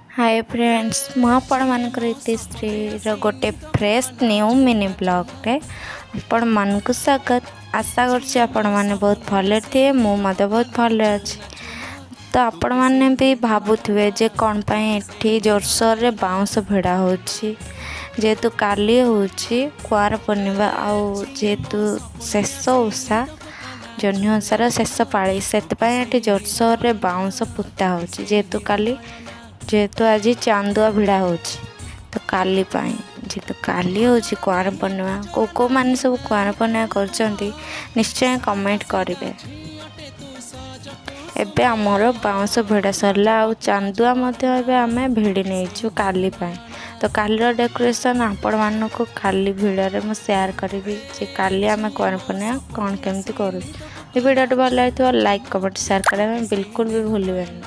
Hi friends मुझे मानकर eitishree गोटे फ्रेश न्यू मिनी ब्लॉग रे आपण मन को स्वागत। आशा करने बहुत भले थे मुझे बहुत भले अच्छी। तो आपण मैंने भी भावुवे जे कौन पाई जोरसोर रे बाउंस भिड़ा होहेतु काली हूँ कुआर पूर्णिमा आउ जेहेतु शेष उषा जह्नि ओषार शेष पाली से जोरसोर रे बाउंस पुता होहेतु काली जेहेतु आज चांदुआ भिड़ा हो तो काली जेहेतु काली हूँ कुआर पूर्णिमा को मैंने सब कुआर पूर्णिमा कर निश्चय कमेंट करेंगे। एबे आमर बाउंस भिड़ा सरला आ चांदुआ आम भिड़ी नहीं काली तो कालीर डेकोरेशन आपण मानक काली भिड़े मुझे सेयार करी काली आम कुआर पूर्णिमा कौन केमती करूँ। वीडियो भल लगे लाइक कमेंट शेयर करें बिल्कुल भी भूलें।